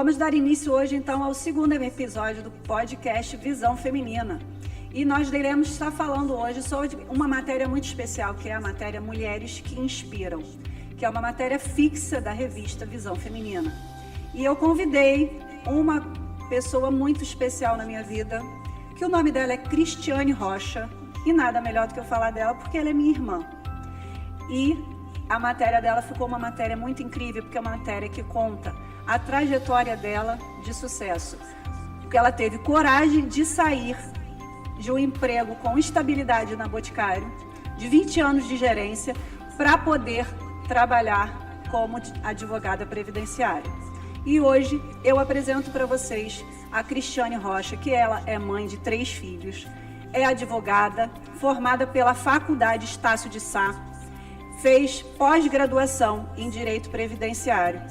Vamos dar início hoje, então, ao segundo episódio do podcast Visão Feminina. E nós iremos estar falando hoje sobre uma matéria muito especial, que é a matéria Mulheres que Inspiram, que é uma matéria fixa da revista Visão Feminina. E eu convidei uma pessoa muito especial na minha vida, que o nome dela é Cristiane Rocha, e nada melhor do que eu falar dela, porque ela é minha irmã. E a matéria dela ficou uma matéria muito incrível, porque é uma matéria que conta a trajetória dela de sucesso. Porque ela teve coragem de sair de um emprego com estabilidade na Boticário, de 20 anos de gerência, para poder trabalhar como advogada previdenciária. E hoje eu apresento para vocês a Cristiane Rocha, que ela é mãe de 3 filhos, é advogada, formada pela Faculdade Estácio de Sá, fez pós-graduação em Direito Previdenciário.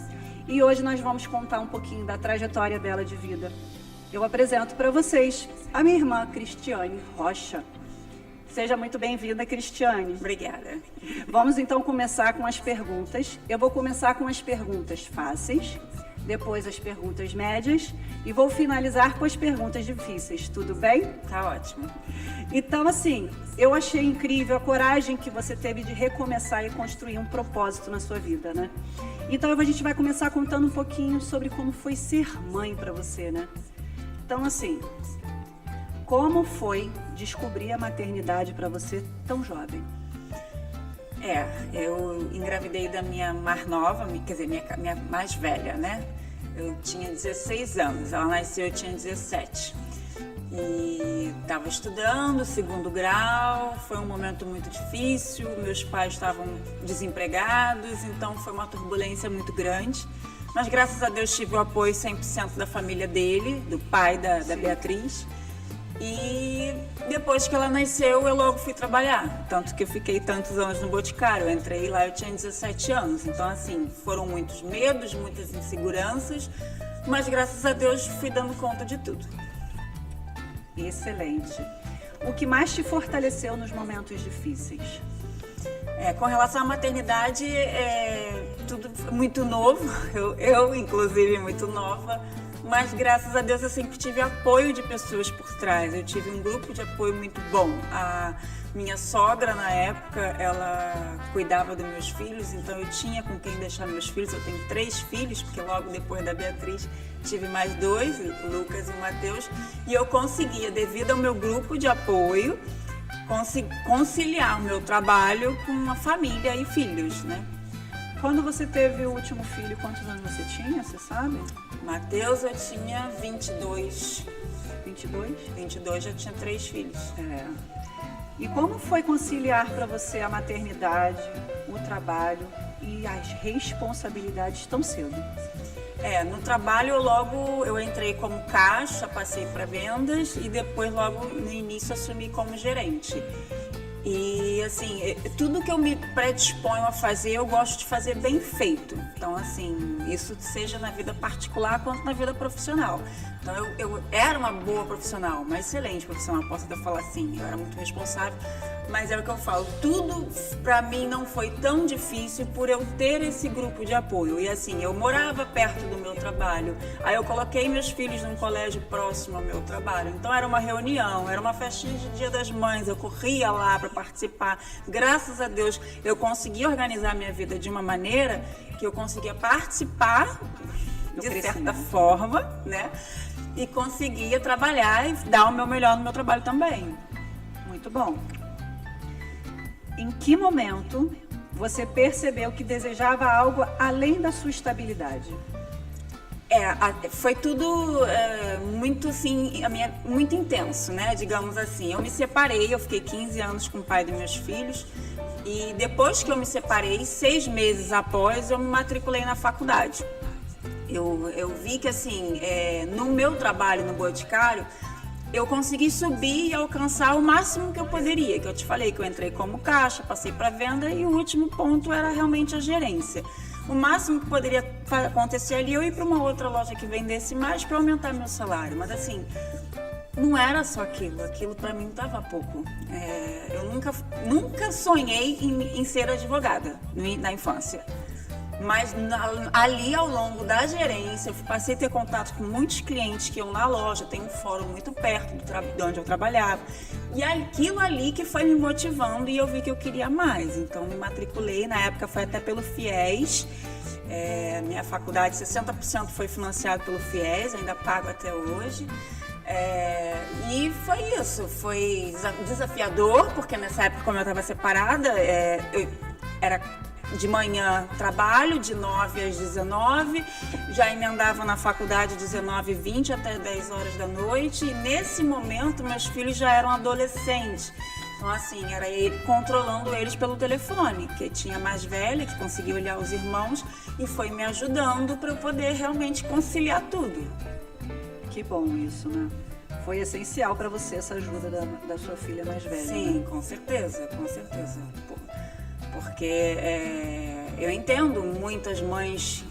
E hoje nós vamos contar um pouquinho da trajetória dela de vida. Eu apresento para vocês a minha irmã Cristiane Rocha. Seja muito bem-vinda, Cristiane. Obrigada. Vamos então começar com as perguntas. Eu vou começar com as perguntas fáceis, depois as perguntas médias e vou finalizar com as perguntas difíceis. Tudo bem? Tá ótimo. Então, assim, eu achei incrível a coragem que você teve de recomeçar e construir um propósito na sua vida, né? Então, a gente vai começar contando um pouquinho sobre como foi ser mãe para você, né? Então, assim, como foi descobrir a maternidade para você tão jovem? Eu engravidei da minha mais nova, quer dizer, minha mais velha, né? Eu tinha 16 anos, ela nasceu, eu tinha 17. E estava estudando, 2º grau, foi um momento muito difícil, meus pais estavam desempregados, então foi uma turbulência muito grande. Mas graças a Deus tive o apoio 100% da família dele, do pai da Beatriz. E depois que ela nasceu, eu logo fui trabalhar. Tanto que eu fiquei tantos anos no Boticário. Eu entrei lá, eu tinha 17 anos. Então, assim, foram muitos medos, muitas inseguranças. Mas graças a Deus fui dando conta de tudo. Excelente. O que mais te fortaleceu nos momentos difíceis? Com relação à maternidade, tudo muito novo. Eu, inclusive, muito nova. Mas graças a Deus eu sempre tive apoio de pessoas por trás. Eu tive um grupo de apoio muito bom. A minha sogra, na época, ela cuidava dos meus filhos, então eu tinha com quem deixar meus filhos. Eu tenho 3 filhos, porque logo depois da Beatriz tive mais 2, o Lucas e o Matheus. E eu conseguia, devido ao meu grupo de apoio, conciliar o meu trabalho com a família e filhos, né? Quando você teve o último filho, quantos anos você tinha, você sabe? Matheus, eu tinha 22. 22? 22, já tinha 3 filhos. E como foi conciliar para você a maternidade, o trabalho e as responsabilidades tão cedo? No trabalho eu entrei como caixa, passei para vendas e depois logo no início assumi como gerente. E assim, tudo que eu me predisponho a fazer, eu gosto de fazer bem feito. Então, assim, isso seja na vida particular quanto na vida profissional. Então, eu era uma boa profissional, uma excelente profissional, posso até falar assim, eu era muito responsável, mas é o que eu falo, tudo pra mim não foi tão difícil por eu ter esse grupo de apoio. E assim, eu morava perto do meu trabalho, aí eu coloquei meus filhos num colégio próximo ao meu trabalho, então era uma reunião, era uma festinha de Dia das Mães, eu corria lá para participar. Graças a Deus eu consegui organizar minha vida de uma maneira que eu conseguia participar de certa forma, né? E conseguia trabalhar e dar o meu melhor no meu trabalho também. Muito bom. Em que momento você percebeu que desejava algo além da sua estabilidade? Foi tudo muito assim, muito intenso, né? Digamos assim. Eu me separei, eu fiquei 15 anos com o pai dos meus filhos e depois que eu me separei, 6 meses após, eu me matriculei na faculdade. Eu vi que assim, no meu trabalho no Boticário, eu consegui subir e alcançar o máximo que eu poderia, que eu te falei que eu entrei como caixa, passei para venda e o último ponto era realmente a gerência. O máximo que poderia acontecer ali, eu ir para uma outra loja que vendesse mais para aumentar meu salário, mas assim, não era só aquilo para mim estava pouco. Eu nunca sonhei em ser advogada na infância. Mas ali ao longo da gerência, eu passei a ter contato com muitos clientes que iam na loja, tem um fórum muito perto de onde eu trabalhava. E aquilo ali que foi me motivando e eu vi que eu queria mais. Então me matriculei, na época foi até pelo FIES. Minha faculdade, 60% foi financiado pelo FIES, ainda pago até hoje. E foi isso, foi desafiador, porque nessa época, como eu estava separada, eu era de manhã trabalho, de 9 às 19, já emendava na faculdade 19h20 até 10 horas da noite, e nesse momento meus filhos já eram adolescentes. Então, assim, era ele controlando eles pelo telefone, que tinha a mais velha, que conseguia olhar os irmãos, e foi me ajudando para eu poder realmente conciliar tudo. Que bom isso, né? Foi essencial para você essa ajuda da sua filha mais velha. Sim, né? com certeza, com certeza. Porque eu entendo muitas mães,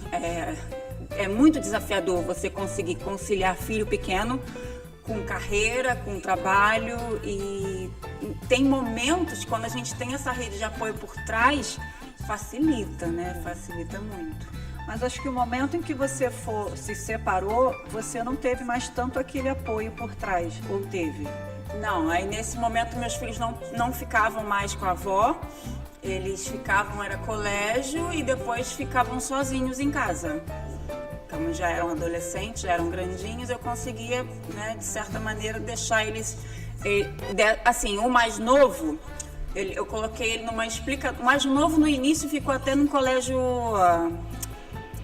é muito desafiador você conseguir conciliar filho pequeno com carreira, com trabalho, e tem momentos quando a gente tem essa rede de apoio por trás, facilita, né? Facilita muito. Mas acho que o momento em que você se separou, você não teve mais tanto aquele apoio por trás, ou teve? Não, aí nesse momento meus filhos não ficavam mais com a avó, eles ficavam, era colégio, e depois ficavam sozinhos em casa. Como já eram adolescentes, já eram grandinhos, eu conseguia, né, de certa maneira, deixar eles... Assim, o mais novo, eu coloquei ele numa explicação... O mais novo no início ficou até num colégio...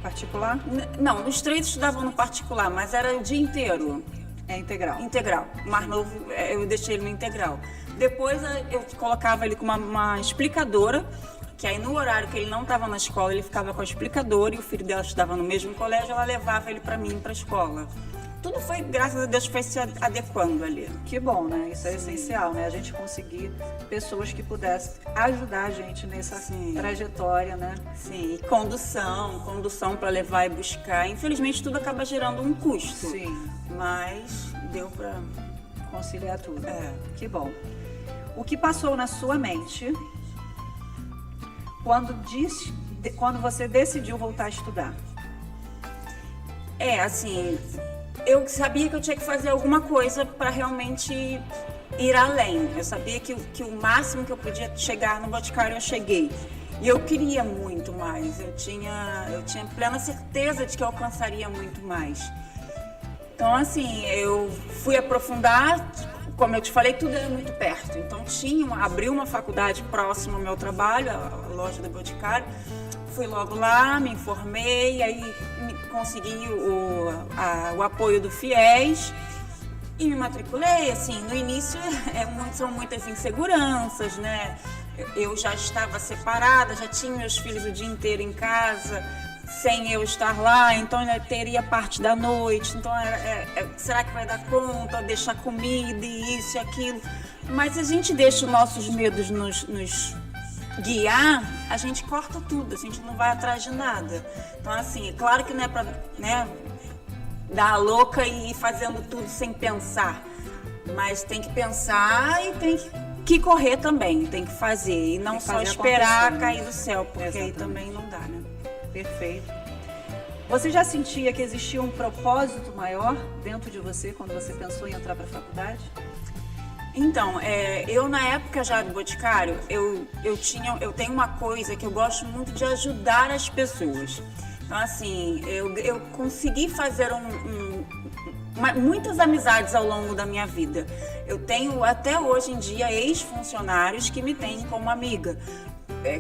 Particular? Não, os três estudavam no particular, mas era o dia inteiro. É integral? Integral. O mais novo, eu deixei ele no integral. Depois eu colocava ele com uma explicadora, que aí no horário que ele não estava na escola, ele ficava com a explicadora, e o filho dela estudava no mesmo colégio, ela levava ele para mim, para a escola. Tudo foi, graças a Deus, foi se adequando ali. Que bom, né? Isso é essencial, né? A gente conseguir pessoas que pudessem ajudar a gente nessa trajetória, né? Sim, e condução para levar e buscar. Infelizmente, tudo acaba gerando um custo. Sim. Mas deu para conciliar tudo. Que bom. O que passou na sua mente quando você decidiu voltar a estudar? Assim, eu sabia que eu tinha que fazer alguma coisa para realmente ir além. Eu sabia que o máximo que eu podia chegar no Boticário eu cheguei. E eu queria muito mais. Eu tinha plena certeza de que eu alcançaria muito mais. Então, assim, eu fui aprofundar. Como eu te falei, tudo era muito perto. Então, abri uma faculdade próxima ao meu trabalho, a loja do Boticário. Fui logo lá, me informei, aí consegui o apoio do FIES e me matriculei. Assim, no início são muitas inseguranças, né? Eu já estava separada, já tinha meus filhos o dia inteiro em casa, sem eu estar lá, então eu teria parte da noite, então será que vai dar conta, deixar comida e isso e aquilo? Mas a gente deixa os nossos medos nos guiar, a gente corta tudo, a gente não vai atrás de nada. Então, assim, é claro que não é pra, né, dar a louca e ir fazendo tudo sem pensar, mas tem que pensar e tem que correr também, tem que fazer, e não só esperar cair do céu, porque aí também não dá, né? Perfeito. Você já sentia que existia um propósito maior dentro de você quando você pensou em entrar para a faculdade? Então, eu na época já do Boticário, eu tenho uma coisa que eu gosto muito de ajudar as pessoas. Então, assim, eu consegui fazer muitas amizades ao longo da minha vida. Eu tenho até hoje em dia ex-funcionários que me têm como amiga.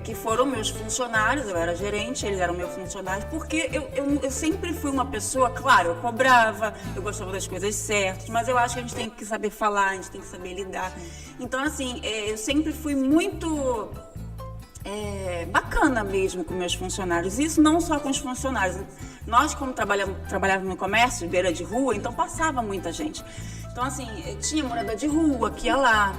Que foram meus funcionários, eu era gerente, eles eram meus funcionários, porque eu sempre fui uma pessoa, claro, eu cobrava, eu gostava das coisas certas, mas eu acho que a gente tem que saber falar, a gente tem que saber lidar. Então, assim, eu sempre fui muito bacana mesmo com meus funcionários, isso não só com os funcionários. Nós, como trabalhávamos no comércio, beira de rua, então passava muita gente. Então, assim, tinha morador de rua que ia lá.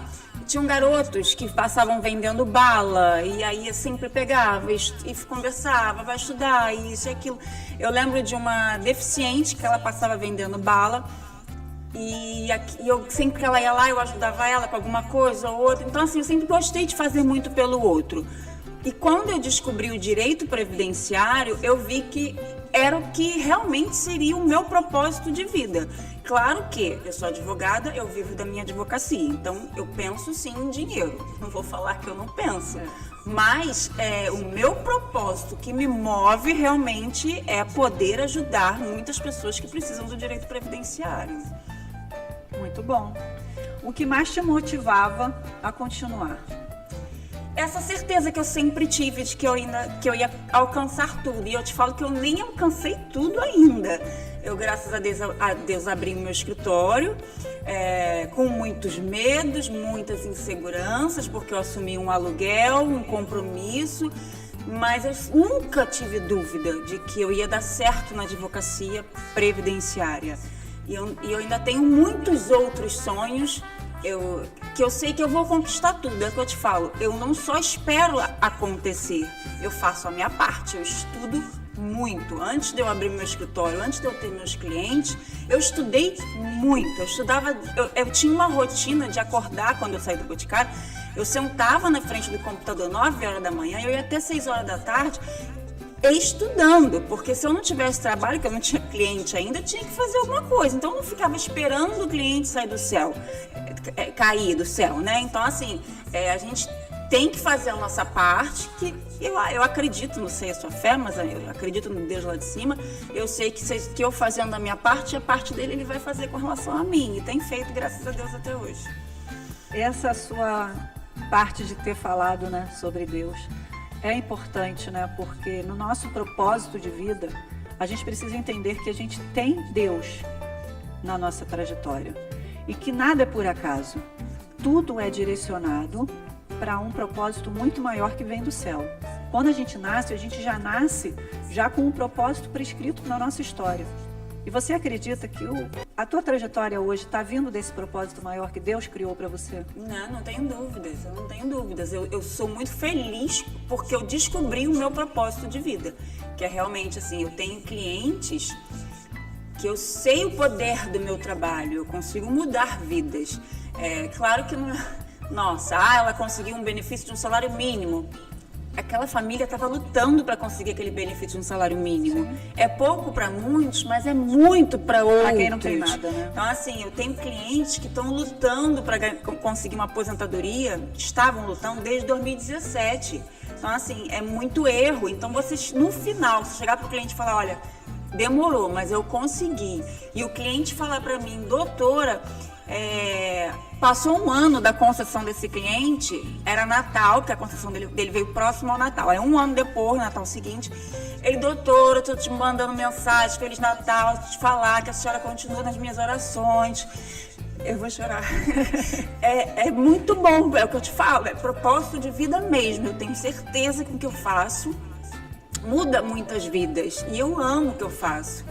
Tinham garotos que passavam vendendo bala, e aí eu sempre pegava e conversava, vai estudar, isso e aquilo. Eu lembro de uma deficiente que ela passava vendendo bala, e eu sempre que ela ia lá, eu ajudava ela com alguma coisa ou outra. Então, assim, eu sempre gostei de fazer muito pelo outro. E quando eu descobri o direito previdenciário, eu vi que era o que realmente seria o meu propósito de vida. Claro que eu sou advogada, eu vivo da minha advocacia, então eu penso sim em dinheiro. Não vou falar que eu não penso, mas o meu propósito que me move realmente é poder ajudar muitas pessoas que precisam do direito previdenciário. Muito bom. O que mais te motivava a continuar? Essa certeza que eu sempre tive de que eu ia alcançar tudo. E eu te falo que eu nem alcancei tudo ainda. Eu, graças a Deus, abri o meu escritório com muitos medos, muitas inseguranças, porque eu assumi um aluguel, um compromisso. Mas eu nunca tive dúvida de que eu ia dar certo na advocacia previdenciária. E eu ainda tenho muitos outros sonhos que eu sei que eu vou conquistar tudo. É o que eu te falo, eu não só espero acontecer, eu faço a minha parte, eu estudo muito. Antes de eu abrir meu escritório, antes de eu ter meus clientes, eu estudei muito. Eu tinha uma rotina de acordar quando eu saí do Boticário, eu sentava na frente do computador 9 horas da manhã, eu ia até 6 horas da tarde, estudando, porque se eu não tivesse trabalho, que eu não tinha cliente ainda, eu tinha que fazer alguma coisa. Então eu não ficava esperando o cliente sair do céu, cair do céu, né? Então assim, a gente tem que fazer a nossa parte, que eu acredito, não sei a sua fé, mas eu acredito no Deus lá de cima. Eu sei que eu fazendo a minha parte, a parte dele ele vai fazer com relação a mim, e tem feito, graças a Deus, até hoje. Essa sua parte de ter falado, né, sobre Deus é importante, né? Porque no nosso propósito de vida, a gente precisa entender que a gente tem Deus na nossa trajetória e que nada é por acaso. Tudo é direcionado para um propósito muito maior que vem do céu. Quando a gente já nasce com um propósito prescrito na nossa história. E você acredita que a tua trajetória hoje está vindo desse propósito maior que Deus criou para você? Não tenho dúvidas, eu não tenho dúvidas. Eu sou muito feliz porque eu descobri o meu propósito de vida, que é realmente assim, eu tenho clientes que eu sei o poder do meu trabalho, eu consigo mudar vidas. Claro que não... Nossa, ela conseguiu um benefício de um salário mínimo. Aquela família estava lutando para conseguir aquele benefício de um salário mínimo. Sim. É pouco para muitos, mas é muito para outros. Para quem não tem nada, né? Então, assim, eu tenho clientes que estão lutando para conseguir uma aposentadoria, estavam lutando desde 2017. Então, assim, é muito erro. Então, vocês, no final, se chegar para o cliente e falar, olha, demorou, mas eu consegui. E o cliente falar para mim, doutora... passou um ano da concessão desse cliente, era Natal, porque a concessão dele veio próximo ao Natal. Aí um ano depois, Natal seguinte, ele, doutora, eu tô te mandando mensagem, Feliz Natal, te falar que a senhora continua nas minhas orações. Eu vou chorar. É muito bom, é o que eu te falo, é propósito de vida mesmo. Eu tenho certeza que o que eu faço muda muitas vidas e eu amo o que eu faço.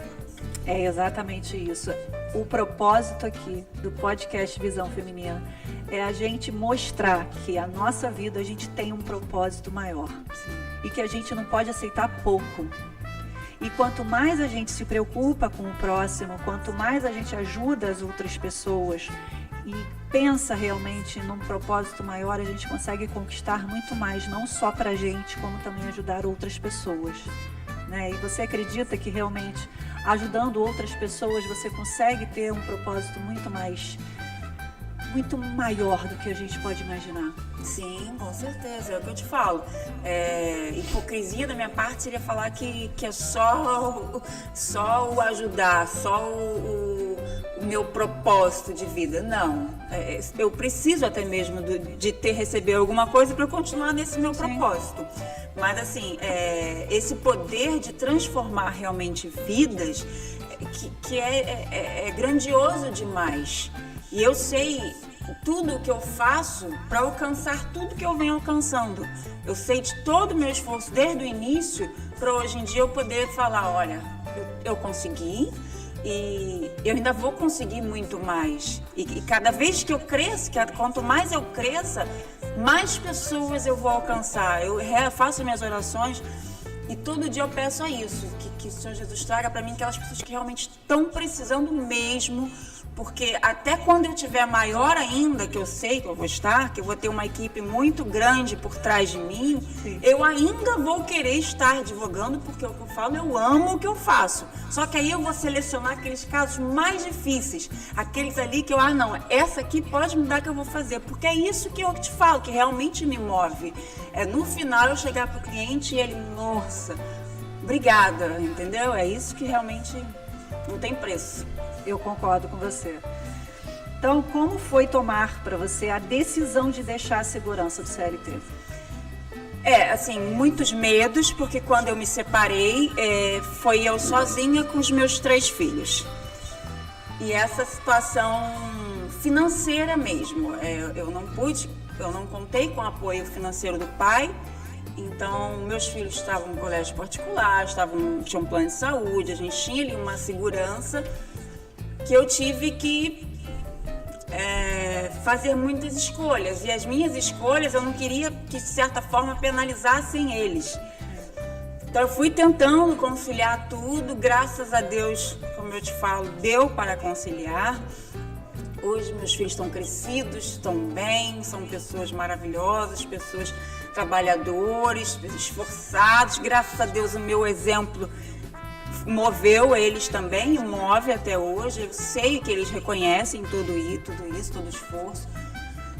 É exatamente isso. O propósito aqui do podcast Visão Feminina é a gente mostrar que a nossa vida, a gente tem um propósito maior. Sim. E que a gente não pode aceitar pouco. E quanto mais a gente se preocupa com o próximo, quanto mais a gente ajuda as outras pessoas e pensa realmente num propósito maior, a gente consegue conquistar muito mais, não só pra gente, como também ajudar outras pessoas. Né? E você acredita que realmente ajudando outras pessoas você consegue ter um propósito muito maior do que a gente pode imaginar? Sim, com certeza, é o que eu te falo. Hipocrisia da minha parte seria falar que é só o ajudar, só o meu propósito de vida. Não, eu preciso até mesmo de receber alguma coisa para eu continuar nesse meu propósito. Mas assim, esse poder de transformar realmente vidas, que é grandioso demais. E eu sei tudo o que eu faço para alcançar tudo que eu venho alcançando. Eu sei de todo o meu esforço desde o início para hoje em dia eu poder falar, olha, eu consegui e eu ainda vou conseguir muito mais. E cada vez que eu cresço, quanto mais eu cresça, mais pessoas eu vou alcançar. Eu faço minhas orações e todo dia eu peço a isso, que o Senhor Jesus traga para mim aquelas pessoas que realmente estão precisando mesmo, porque até quando eu tiver maior ainda, que eu sei que eu vou estar, que eu vou ter uma equipe muito grande por trás de mim, sim, eu ainda vou querer estar advogando, porque é o que eu falo, eu amo o que eu faço. Só que aí eu vou selecionar aqueles casos mais difíceis, aqueles ali que eu, não, essa aqui pode me dar que eu vou fazer, porque é isso que eu te falo, que realmente me move. É no final eu chegar pro cliente e ele, nossa, obrigada, entendeu? É isso que realmente não tem preço. Eu concordo com você. Então, como foi tomar para você a decisão de deixar a segurança do CLT? Assim, muitos medos, porque quando eu me separei, foi eu sozinha com os meus 3 filhos. E essa situação financeira mesmo, eu não contei com o apoio financeiro do pai. Então, meus filhos estavam no colégio particular, tinham um plano de saúde, a gente tinha ali uma segurança que eu tive que fazer muitas escolhas. E as minhas escolhas, eu não queria que, de certa forma, penalizassem eles. Então, eu fui tentando conciliar tudo, graças a Deus, como eu te falo, deu para conciliar. Hoje, meus filhos estão crescidos, estão bem, são pessoas maravilhosas, pessoas trabalhadores, esforçados. Graças a Deus, o meu exemplo moveu eles também, e move até hoje. Eu sei que eles reconhecem tudo isso, todo esforço.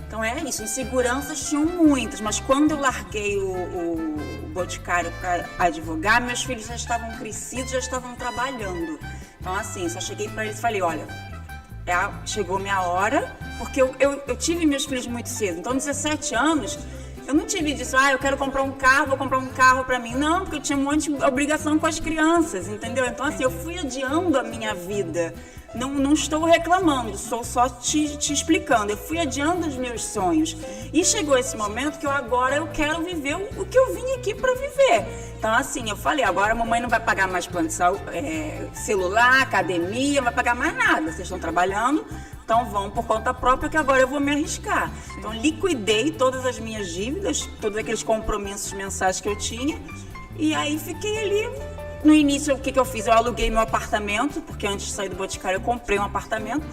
Então é isso, inseguranças tinham muitas, mas quando eu larguei o Boticário para advogar, meus filhos já estavam crescidos, já estavam trabalhando. Então assim, só cheguei para eles e falei, olha, chegou minha hora, porque eu tive meus filhos muito cedo. Então 17 anos, eu não tive disso, eu quero comprar um carro, vou comprar um carro para mim. Não, porque eu tinha um monte de obrigação com as crianças, entendeu? Então assim, eu fui adiando a minha vida. Não estou reclamando, estou só te explicando. Eu fui adiando os meus sonhos. E chegou esse momento que agora eu quero viver o que eu vim aqui para viver. Então, assim, eu falei, agora a mamãe não vai pagar mais plano de saúde, celular, academia, não vai pagar mais nada. Vocês estão trabalhando, então vão por conta própria que agora eu vou me arriscar. Então, liquidei todas as minhas dívidas, todos aqueles compromissos mensais que eu tinha. E aí fiquei ali. No início, o que eu fiz? Eu aluguei meu apartamento, porque antes de sair do Boticário eu comprei um apartamento.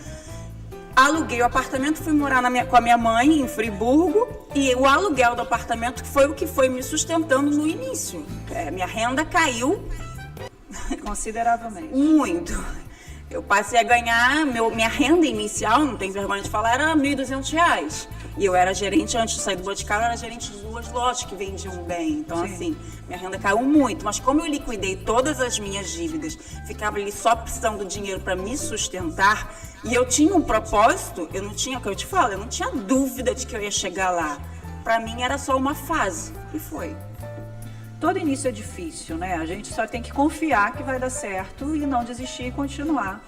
Aluguei o apartamento, fui morar com a minha mãe em Friburgo, e o aluguel do apartamento foi o que foi me sustentando no início. Minha renda caiu consideravelmente. Muito. Eu passei a ganhar, minha renda inicial, não tenho vergonha de falar, era R$ 1.200. E eu era gerente, antes de sair do Boticário, eu era gerente de 2 lojas que vendiam bem. Então, assim, minha renda caiu muito. Mas como eu liquidei todas as minhas dívidas, ficava ali só precisando do dinheiro para me sustentar, e eu tinha um propósito, eu não tinha, o que eu te falo, eu não tinha dúvida de que eu ia chegar lá. Para mim era só uma fase, e foi. Todo início é difícil, né? A gente só tem que confiar que vai dar certo e não desistir e continuar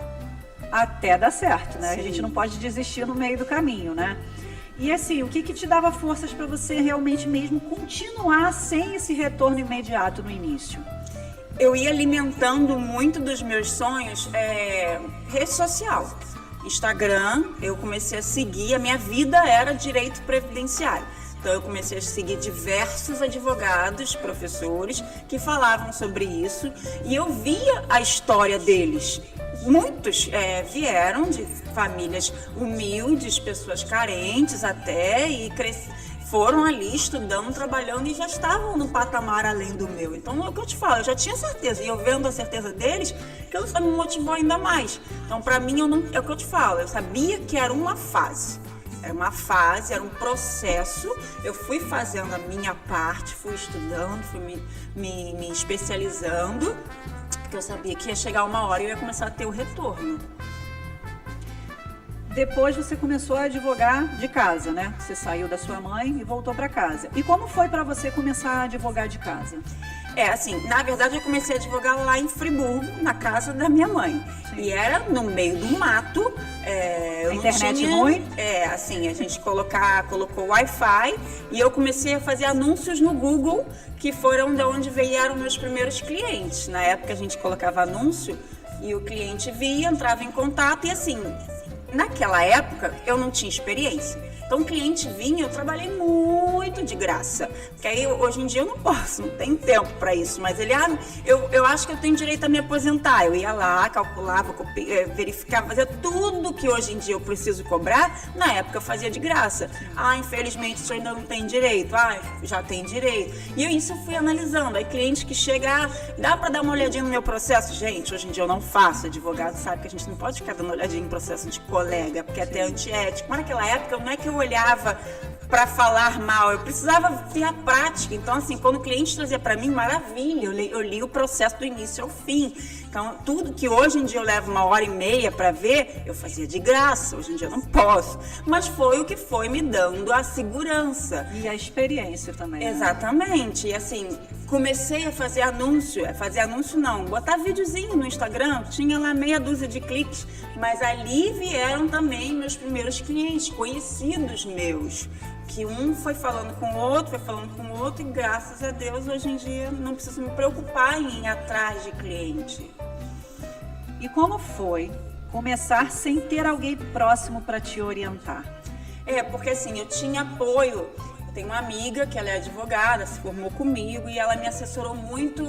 até dar certo, né? Sim. A gente não pode desistir no meio do caminho, né? E assim, o que te dava forças para você realmente mesmo continuar sem esse retorno imediato no início? Eu ia alimentando muito dos meus sonhos rede social. Instagram, eu comecei a seguir, a minha vida era direito previdenciário. Então eu comecei a seguir diversos advogados, professores que falavam sobre isso, e eu via a história deles. Muitos vieram de famílias humildes, pessoas carentes até, e foram ali estudando, trabalhando e já estavam no patamar além do meu. Então é o que eu te falo, eu já tinha certeza, e eu vendo a certeza deles, que eu só me motivou ainda mais. Então para mim, é o que eu te falo, eu sabia que era uma fase. Era uma fase, era um processo. Eu fui fazendo a minha parte, fui estudando, fui me especializando, porque eu sabia que ia chegar uma hora e eu ia começar a ter o retorno. Depois você começou a advogar de casa, né? Você saiu da sua mãe e voltou para casa. E como foi para você começar a advogar de casa? Assim, na verdade eu comecei a advogar lá em Friburgo, na casa da minha mãe. Sim. E era no meio do mato. A internet ruim? Assim, a gente colocou Wi-Fi e eu comecei a fazer anúncios no Google, que foram de onde vieram meus primeiros clientes. Na época a gente colocava anúncio e o cliente via, entrava em contato e assim, naquela época eu não tinha experiência. Então o cliente vinha, eu trabalhei muito de graça. Porque aí, hoje em dia, eu não posso, não tenho tempo para isso. Mas ele, eu acho que eu tenho direito a me aposentar. Eu ia lá, calculava, verificava, fazia tudo que hoje em dia eu preciso cobrar. Na época, eu fazia de graça. Infelizmente, isso ainda não tem direito. Já tem direito. E isso eu fui analisando. Aí, cliente que chega, dá para dar uma olhadinha no meu processo? Gente, hoje em dia eu não faço. Advogado sabe que a gente não pode ficar dando uma olhadinha em processo de colega, porque é até antiético. Mas naquela época, não é que eu olhava para falar mal, eu precisava ter a prática. Então, assim, quando o cliente trazia para mim, maravilha, eu li o processo do início ao fim. Então, tudo que hoje em dia eu levo 1h30 para ver, eu fazia de graça. Hoje em dia eu não posso. Mas foi o que foi me dando a segurança. E a experiência também. Exatamente. E assim, comecei a fazer anúncio. Botar videozinho no Instagram. Tinha lá meia dúzia de cliques. Mas ali vieram também meus primeiros clientes, conhecidos meus. Que um foi falando com o outro, e graças a Deus, hoje em dia, não preciso me preocupar em ir atrás de cliente. E como foi começar sem ter alguém próximo para te orientar? Porque assim, eu tinha apoio. Eu tenho uma amiga que ela é advogada, se formou comigo e ela me assessorou muito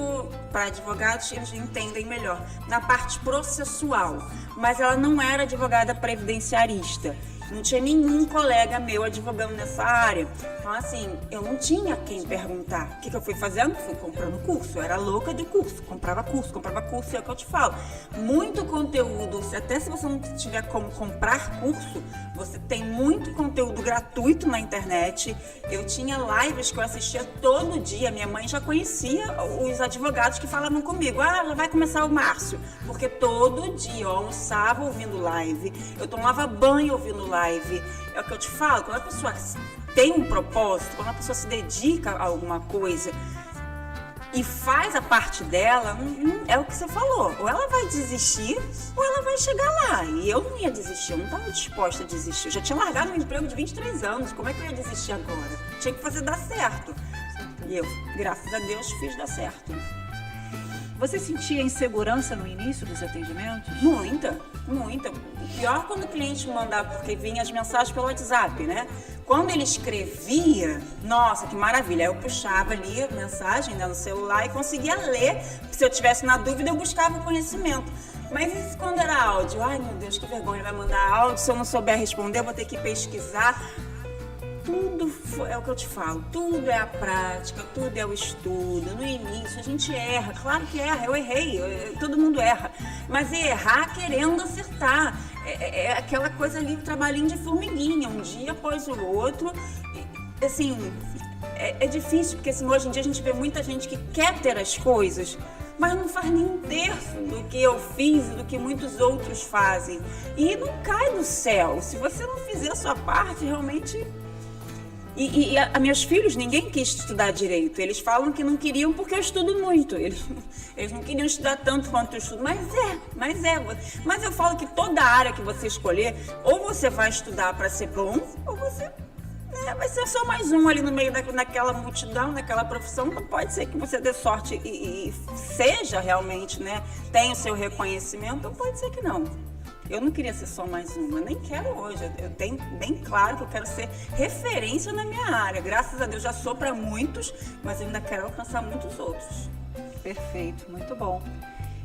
para advogados, eles entendem melhor, na parte processual. Mas ela não era advogada previdenciarista. Não tinha nenhum colega meu advogando nessa área. Então, assim, eu não tinha quem perguntar. O que eu fui fazendo? Fui comprando curso. Eu era louca de curso. Comprava curso, é o que eu te falo. Muito conteúdo. Até se você não tiver como comprar curso, você tem muito conteúdo gratuito na internet. Eu tinha lives que eu assistia todo dia. Minha mãe já conhecia os advogados que falavam comigo. Ela vai começar o Márcio. Porque todo dia eu almoçava ouvindo live. Eu tomava banho ouvindo live. É o que eu te falo, quando a pessoa tem um propósito, quando a pessoa se dedica a alguma coisa e faz a parte dela, é o que você falou, ou ela vai desistir ou ela vai chegar lá. E eu não ia desistir, eu não estava disposta a desistir. Eu já tinha largado um emprego de 23 anos, como é que eu ia desistir agora? Tinha que fazer dar certo. E eu, graças a Deus, fiz dar certo. Você sentia insegurança no início dos atendimentos? Muita. Pior quando o cliente mandava, porque vinha as mensagens pelo WhatsApp, né? Quando ele escrevia, nossa, que maravilha. Aí eu puxava ali a mensagem, né, no celular e conseguia ler. Se eu tivesse na dúvida, eu buscava o conhecimento. Mas e quando era áudio? Ai, meu Deus, que vergonha, ele vai mandar áudio. Se eu não souber responder, eu vou ter que pesquisar. Tudo é o que eu te falo, tudo é a prática, tudo é o estudo. No início a gente erra, claro que erra, eu errei, todo mundo erra. Mas é errar querendo acertar, é aquela coisa ali, o trabalhinho de formiguinha, um dia após o outro. Assim, é difícil, porque assim, hoje em dia a gente vê muita gente que quer ter as coisas, mas não faz nem um terço do que eu fiz e do que muitos outros fazem. E não cai do céu, se você não fizer a sua parte, realmente... E a meus filhos, ninguém quis estudar direito. Eles falam que não queriam porque eu estudo muito. Eles não queriam estudar tanto quanto eu estudo. Mas eu falo que toda área que você escolher, ou você vai estudar para ser bom, ou você vai ser só mais um ali no meio daquela multidão, naquela profissão. Não pode ser que você dê sorte e seja realmente, né? Tenha o seu reconhecimento, ou pode ser que não. Eu não queria ser só mais uma, nem quero hoje. Eu tenho bem claro que eu quero ser referência na minha área. Graças a Deus já sou para muitos, mas eu ainda quero alcançar muitos outros. Perfeito, muito bom.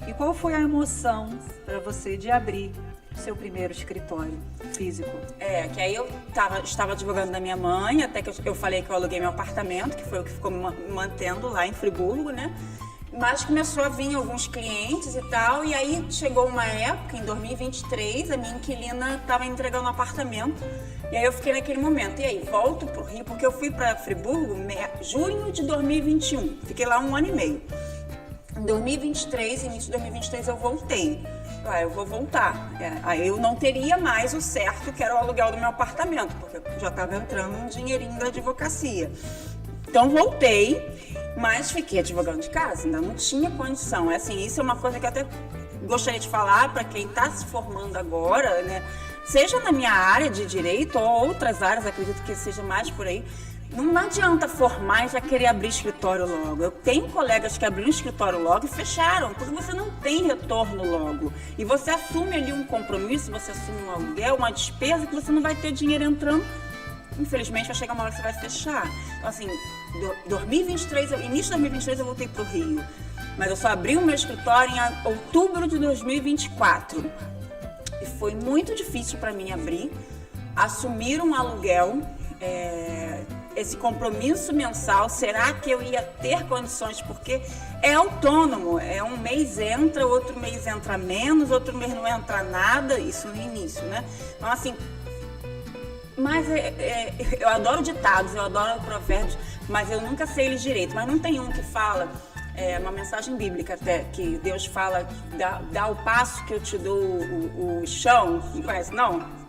E qual foi a emoção para você de abrir seu primeiro escritório físico? Que aí eu estava advogando da minha mãe, até que eu falei que eu aluguei meu apartamento, que foi o que ficou me mantendo lá em Friburgo, né? Mas começou a vir alguns clientes e tal, e aí chegou uma época, em 2023, a minha inquilina estava entregando um apartamento, e aí eu fiquei naquele momento, e aí, volto pro Rio, porque eu fui para Friburgo junho de 2021, fiquei lá 1 ano e meio. Em 2023, início de 2023, eu voltei. Eu vou voltar. Aí eu não teria mais o certo, que era o aluguel do meu apartamento, porque já estava entrando um dinheirinho da advocacia. Então voltei, mas fiquei advogando de casa, ainda não tinha condição. Isso é uma coisa que eu até gostaria de falar para quem está se formando agora, né? Seja na minha área de direito ou outras áreas, acredito que seja mais por aí. Não adianta formar e já querer abrir escritório logo. Eu tenho colegas que abriram escritório logo e fecharam, porque você não tem retorno logo. E você assume ali um compromisso, você assume um aluguel, uma despesa que você não vai ter dinheiro entrando infelizmente vai chegar uma hora que você vai fechar. Então assim, 2023, início de 2023 eu voltei pro Rio, mas eu só abri o meu escritório em outubro de 2024. E foi muito difícil para mim assumir um aluguel, esse compromisso mensal. Será que eu ia ter condições? Porque é autônomo, um mês entra, outro mês entra menos, outro mês não entra nada, isso no início, né? Então assim, mas eu adoro ditados, eu adoro provérbios, mas eu nunca sei eles direito. Mas não tem um que fala, uma mensagem bíblica até, que Deus fala, dá o passo que eu te dou o chão. Não conhece, não?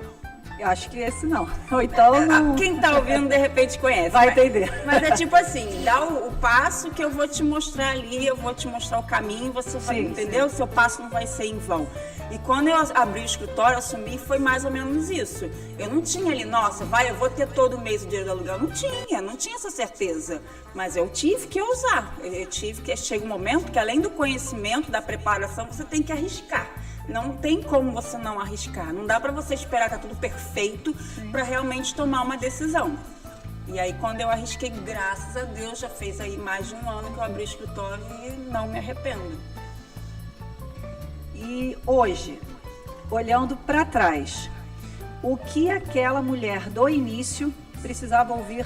Eu acho que esse não. Ou então não... Quem tá ouvindo, de repente, conhece. Vai entender. Mas é tipo assim, dá o passo que eu vou te mostrar ali, eu vou te mostrar o caminho, você vai, entendeu? Seu passo não vai ser em vão. E quando eu abri o escritório, assumi, foi mais ou menos isso. Eu não tinha ali, nossa, eu vou ter todo mês o dinheiro do aluguel. Não tinha essa certeza. Mas eu tive que usar. Chega um momento que, além do conhecimento, da preparação, você tem que arriscar. Não tem como você não arriscar. Não dá para você esperar que tá tudo perfeito para realmente tomar uma decisão. E aí, quando eu arrisquei, graças a Deus, já fez aí mais de um ano que eu abri o escritório e não me arrependo. E hoje, olhando para trás, o que aquela mulher do início precisava ouvir?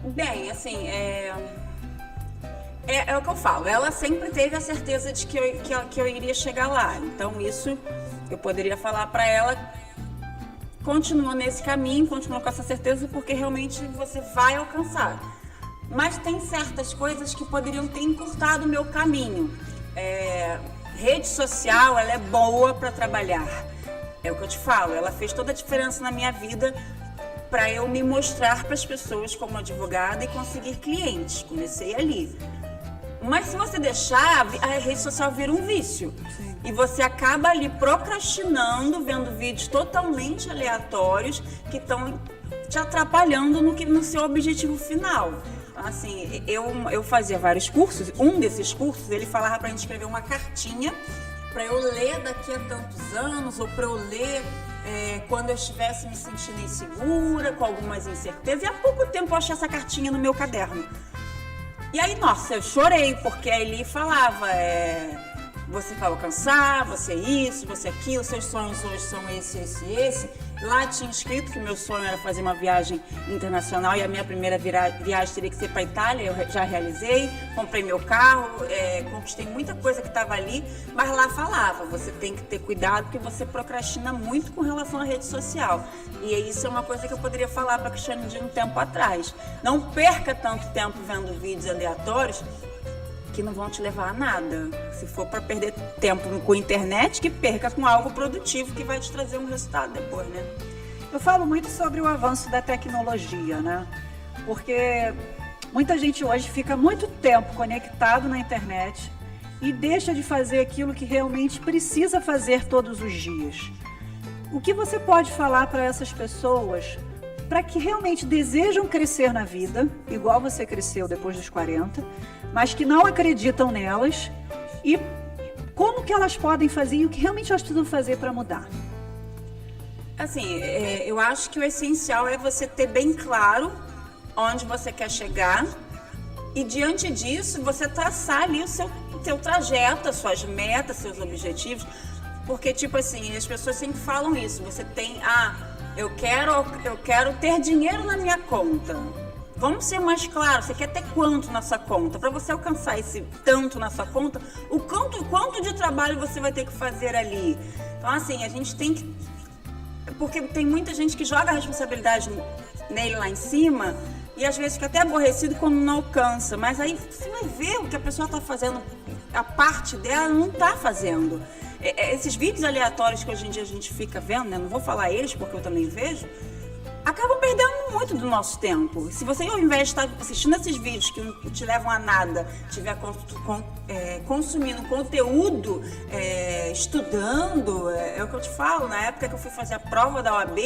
Bem, assim, é o que eu falo. Ela sempre teve a certeza de que eu iria chegar lá. Então, isso eu poderia falar para ela. Continua nesse caminho, continua com essa certeza, porque realmente você vai alcançar. Mas tem certas coisas que poderiam ter encurtado o meu caminho. Rede social, ela é boa para trabalhar. É o que eu te falo, ela fez toda a diferença na minha vida para eu me mostrar para as pessoas como advogada e conseguir clientes. Comecei ali. Mas se você deixar, a rede social vira um vício. Sim. E você acaba ali procrastinando, vendo vídeos totalmente aleatórios que estão te atrapalhando no seu objetivo final. Assim, eu fazia vários cursos. Um desses cursos, ele falava pra gente escrever uma cartinha para eu ler daqui a tantos anos, ou para eu ler quando eu estivesse me sentindo insegura, com algumas incertezas. E há pouco tempo eu achei essa cartinha no meu caderno. E aí, nossa, eu chorei, porque aí ele falava, você vai alcançar, você é isso, você é aquilo, seus sonhos hoje são esse. Lá tinha escrito que meu sonho era fazer uma viagem internacional e a minha primeira viagem teria que ser para a Itália. Eu já realizei, comprei meu carro, conquistei muita coisa que estava ali, mas lá falava, você tem que ter cuidado porque você procrastina muito com relação à rede social. E isso é uma coisa que eu poderia falar para a Cristiane de um tempo atrás. Não perca tanto tempo vendo vídeos aleatórios que não vão te levar a nada. Se for para perder tempo com a internet, que perca com algo produtivo que vai te trazer um resultado depois, né? Eu falo muito sobre o avanço da tecnologia, né? Porque muita gente hoje fica muito tempo conectado na internet e deixa de fazer aquilo que realmente precisa fazer todos os dias. O que você pode falar para essas pessoas para que realmente desejam crescer na vida, igual você cresceu depois dos 40, mas que não acreditam nelas, e como que elas podem fazer e o que realmente elas precisam fazer para mudar? Assim, eu acho que o essencial é você ter bem claro onde você quer chegar e, diante disso, você traçar ali o seu trajeto, as suas metas, seus objetivos, porque, tipo assim, as pessoas sempre falam isso, você tem, eu quero ter dinheiro na minha conta. Vamos ser mais claros, você quer ter quanto na sua conta? Para você alcançar esse tanto na sua conta, o quanto de trabalho você vai ter que fazer ali? Então, assim, a gente tem que... Porque tem muita gente que joga a responsabilidade nele lá em cima e às vezes fica até aborrecido quando não alcança. Mas aí você vai ver o que a pessoa está fazendo, a parte dela não está fazendo. Esses vídeos aleatórios que hoje em dia a gente fica vendo, né? Não vou falar eles porque eu também vejo, acabam perdendo muito do nosso tempo. Se você, ao invés de estar assistindo esses vídeos que não te levam a nada, estiver consumindo conteúdo, estudando, é o que eu te falo. Na época que eu fui fazer a prova da OAB,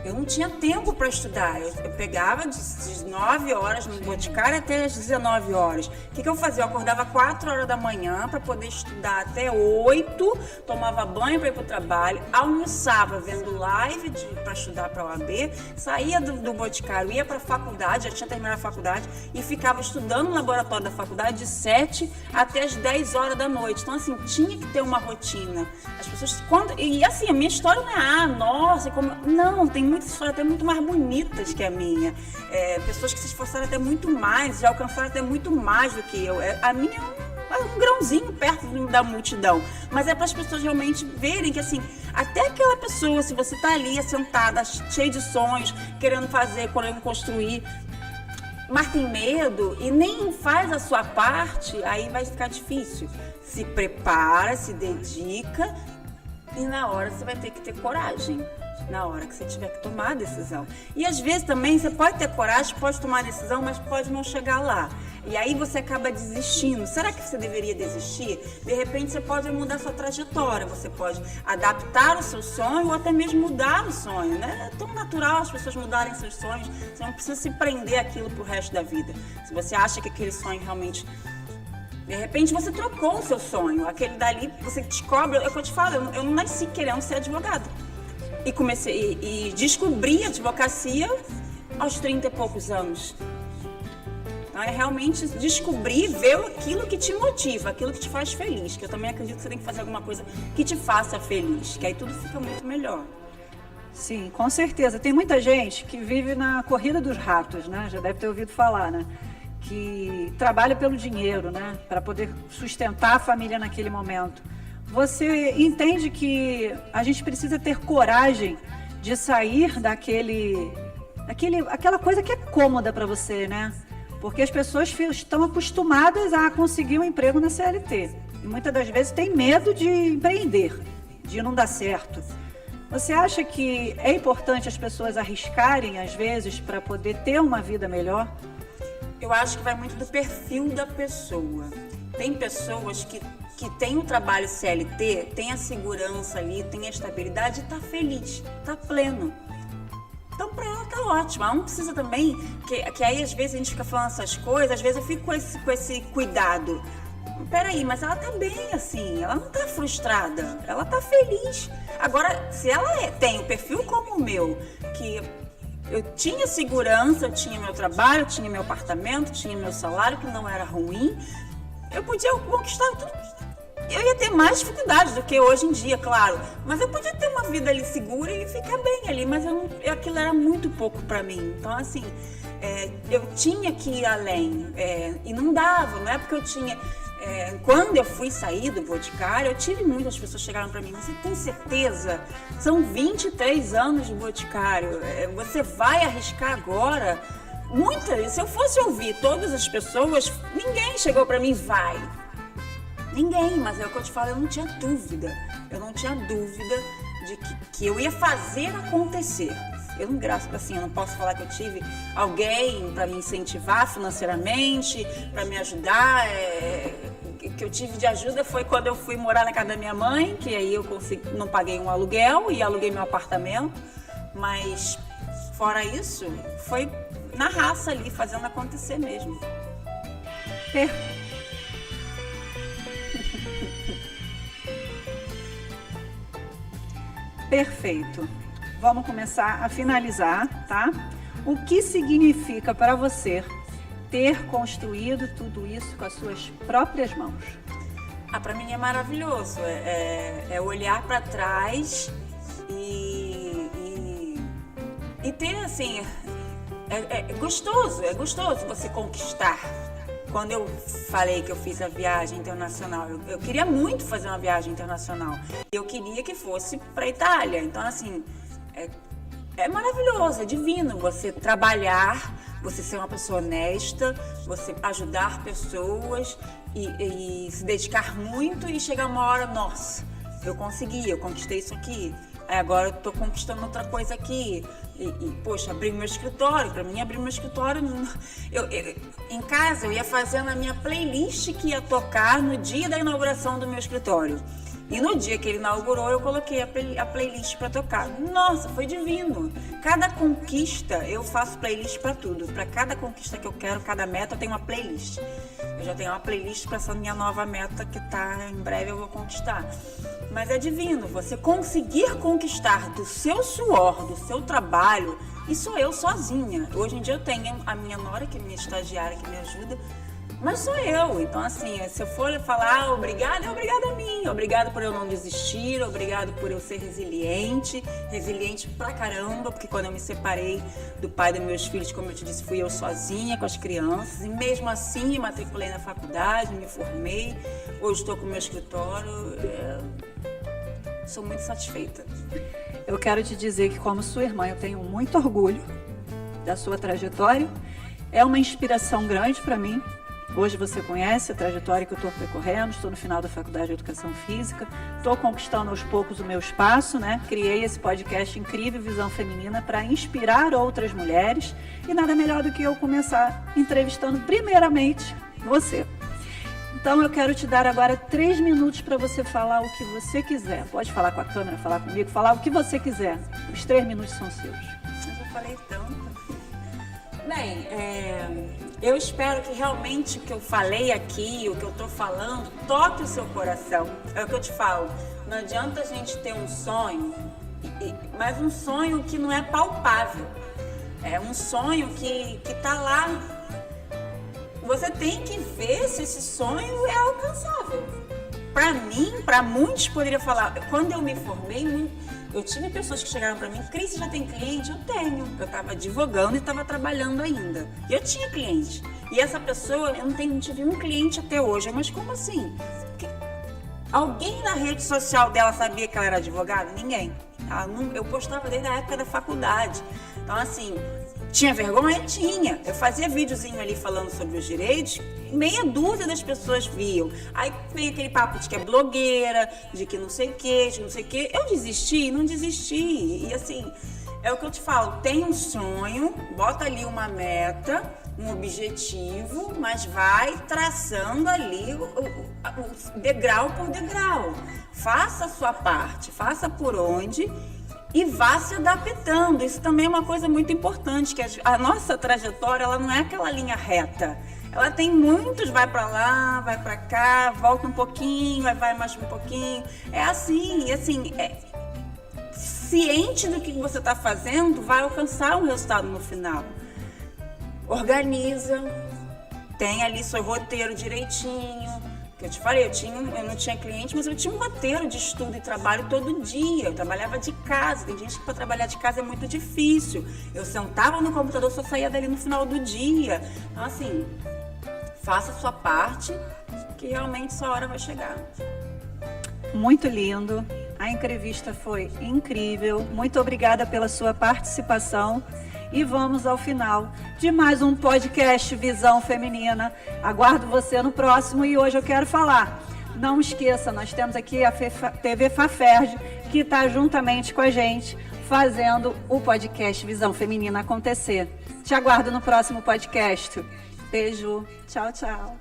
eu não tinha tempo para estudar. Eu pegava de 9 horas no Boticário até as 19 horas. O que eu fazia? Eu acordava 4 horas da manhã para poder estudar até 8, tomava banho para ir para o trabalho, almoçava vendo live para estudar para a OAB, saía do Boticário, ia para a faculdade, já tinha terminado a faculdade, e ficava estudando no laboratório da faculdade de 7 até as 10 horas da noite. Então, assim, tinha que ter uma rotina. As pessoas, e assim, a minha história não é, nossa, como... Não, tem muitas histórias até muito mais bonitas que a minha. Pessoas que se esforçaram até muito mais, já alcançaram até muito mais do que eu. A minha é um grãozinho perto da multidão. Mas é para as pessoas realmente verem que, assim, até aquela pessoa, se você tá ali sentada, cheia de sonhos, querendo fazer, querendo construir, mas tem medo e nem faz a sua parte, aí vai ficar difícil. Se prepara, se dedica, e na hora você vai ter que ter coragem. Na hora que você tiver que tomar a decisão. E às vezes também você pode ter coragem, pode tomar a decisão, mas pode não chegar lá. E aí você acaba desistindo. Será que você deveria desistir? De repente você pode mudar sua trajetória, você pode adaptar o seu sonho ou até mesmo mudar o sonho, né? É tão natural as pessoas mudarem seus sonhos, você não precisa se prender àquilo pro resto da vida. Se você acha que aquele sonho realmente... De repente você trocou o seu sonho, aquele dali, você descobre, é o que eu te falo, eu não nasci querendo ser advogada. E comecei e descobri a advocacia aos 30 e poucos anos. Então é realmente descobrir, ver aquilo que te motiva, aquilo que te faz feliz. Que eu também acredito que você tem que fazer alguma coisa que te faça feliz, que aí tudo fica muito melhor. Sim, com certeza. Tem muita gente que vive na corrida dos ratos, né? Já deve ter ouvido falar, né? Que trabalha pelo dinheiro, né? Para poder sustentar a família naquele momento. Você entende que a gente precisa ter coragem de sair daquela coisa que é cômoda para você, né? Porque as pessoas estão acostumadas a conseguir um emprego na CLT. E muitas das vezes tem medo de empreender, de não dar certo. Você acha que é importante as pessoas arriscarem, às vezes, para poder ter uma vida melhor? Eu acho que vai muito do perfil da pessoa. Tem pessoas que têm o trabalho CLT, tem a segurança ali, tem a estabilidade e tá feliz, tá pleno. Então, para ela tá ótimo. Ela não precisa também, que aí às vezes a gente fica falando essas coisas, às vezes eu fico com esse cuidado. Peraí, mas ela tá bem assim, ela não tá frustrada, ela tá feliz. Agora, se ela tem o perfil como o meu, que eu tinha segurança, eu tinha meu trabalho, tinha meu apartamento, tinha meu salário, que não era ruim, eu podia conquistar tudo. Eu ia ter mais dificuldades do que hoje em dia, claro. Mas eu podia ter uma vida ali segura e ficar bem ali. Mas aquilo era muito pouco para mim. Então, assim, eu tinha que ir além. E não dava, não é porque eu tinha... quando eu fui sair do Boticário, eu tive muitas pessoas que chegaram para mim. Você tem certeza? São 23 anos de Boticário. Você vai arriscar agora? Muitas. Se eu fosse ouvir todas as pessoas, ninguém chegou para mim, vai. Ninguém, mas é o que eu te falo, eu não tinha dúvida. Eu não tinha dúvida de que eu ia fazer acontecer. Eu não posso falar que eu tive alguém para me incentivar financeiramente, para me ajudar. O que eu tive de ajuda foi quando eu fui morar na casa da minha mãe, que aí eu não paguei um aluguel e aluguei meu apartamento. Mas, fora isso, foi na raça ali, fazendo acontecer mesmo. Perfeito. Vamos começar a finalizar, tá? O que significa para você ter construído tudo isso com as suas próprias mãos? Para mim é maravilhoso. É olhar para trás e ter, assim... É gostoso você conquistar. Quando eu falei que eu fiz a viagem internacional, eu queria muito fazer uma viagem internacional. Eu queria que fosse para a Itália. Então, assim, é maravilhoso, é divino você trabalhar, você ser uma pessoa honesta, você ajudar pessoas e se dedicar muito e chegar uma hora, nossa, eu consegui, eu conquistei isso aqui. Agora eu tô conquistando outra coisa aqui. Poxa, abri meu escritório. Para mim, abrir meu escritório... em casa, eu ia fazendo a minha playlist que ia tocar no dia da inauguração do meu escritório. E no dia que ele inaugurou, eu coloquei a playlist para tocar. Nossa, foi divino. Cada conquista, eu faço playlist para tudo. Para cada conquista que eu quero, cada meta, eu tenho uma playlist. Eu já tenho uma playlist para essa minha nova meta que em breve eu vou conquistar. Mas é divino, você conseguir conquistar do seu suor, do seu trabalho, e sou eu sozinha. Hoje em dia eu tenho a minha nora, que é minha estagiária, que me ajuda, mas sou eu. Então, assim, se eu for falar obrigada, é obrigada a mim. Obrigada por eu não desistir, obrigado por eu ser resiliente pra caramba, porque quando eu me separei do pai dos meus filhos, como eu te disse, fui eu sozinha com as crianças, e mesmo assim me matriculei na faculdade, me formei, hoje estou com o meu escritório, sou muito satisfeita. Eu quero te dizer que, como sua irmã, eu tenho muito orgulho da sua trajetória. É uma inspiração grande para mim. Hoje você conhece a trajetória que eu estou percorrendo, estou no final da Faculdade de Educação Física, estou conquistando aos poucos o meu espaço, né? Criei esse podcast incrível, Visão Feminina, para inspirar outras mulheres, e nada melhor do que eu começar entrevistando primeiramente você. Então eu quero te dar agora 3 minutos para você falar o que você quiser. Pode falar com a câmera, falar comigo, falar o que você quiser. Os 3 minutos são seus. Eu já falei tanto. Bem, eu espero que realmente o que eu falei aqui, o que eu estou falando, toque o seu coração. É o que eu te falo. Não adianta a gente ter um sonho, mas um sonho que não é palpável. É um sonho que está lá. Você tem que ver se esse sonho é alcançável. Para mim, para muitos poderiam falar, quando eu me formei, eu tive pessoas que chegaram para mim, Cris, você já tem cliente? Eu tenho. Eu estava advogando e estava trabalhando ainda. E eu tinha cliente. E essa pessoa, eu não tive um cliente até hoje. Mas como assim? Porque alguém na rede social dela sabia que ela era advogada? Ninguém. Eu postava desde a época da faculdade. Então, assim, tinha vergonha? Tinha. Eu fazia videozinho ali falando sobre os direitos, meia dúzia das pessoas viam. Aí vem aquele papo de que é blogueira, de que não sei o que, de não sei o que. Eu desisti? Não desisti. E assim, é o que eu te falo, tem um sonho, bota ali uma meta, um objetivo, mas vai traçando ali o degrau por degrau. Faça a sua parte, faça por onde e vá se adaptando. Isso também é uma coisa muito importante, que a nossa trajetória, ela não é aquela linha reta. Ela tem muitos, vai para lá, vai para cá, volta um pouquinho, vai mais um pouquinho. É assim, e assim, ciente do que você está fazendo, vai alcançar um resultado no final. Organiza, tem ali seu roteiro direitinho. Que eu te falei, eu não tinha cliente, mas eu tinha um roteiro de estudo e trabalho todo dia. Eu trabalhava de casa. Tem gente que para trabalhar de casa é muito difícil. Eu sentava no computador, só saía dali no final do dia. Então, assim, faça a sua parte, que realmente sua hora vai chegar. Muito lindo. A entrevista foi incrível. Muito obrigada pela sua participação. E vamos ao final de mais um podcast Visão Feminina. Aguardo você no próximo e hoje eu quero falar. Não esqueça, nós temos aqui a TV Faferj, que está juntamente com a gente fazendo o podcast Visão Feminina acontecer. Te aguardo no próximo podcast. Beijo. Tchau, tchau.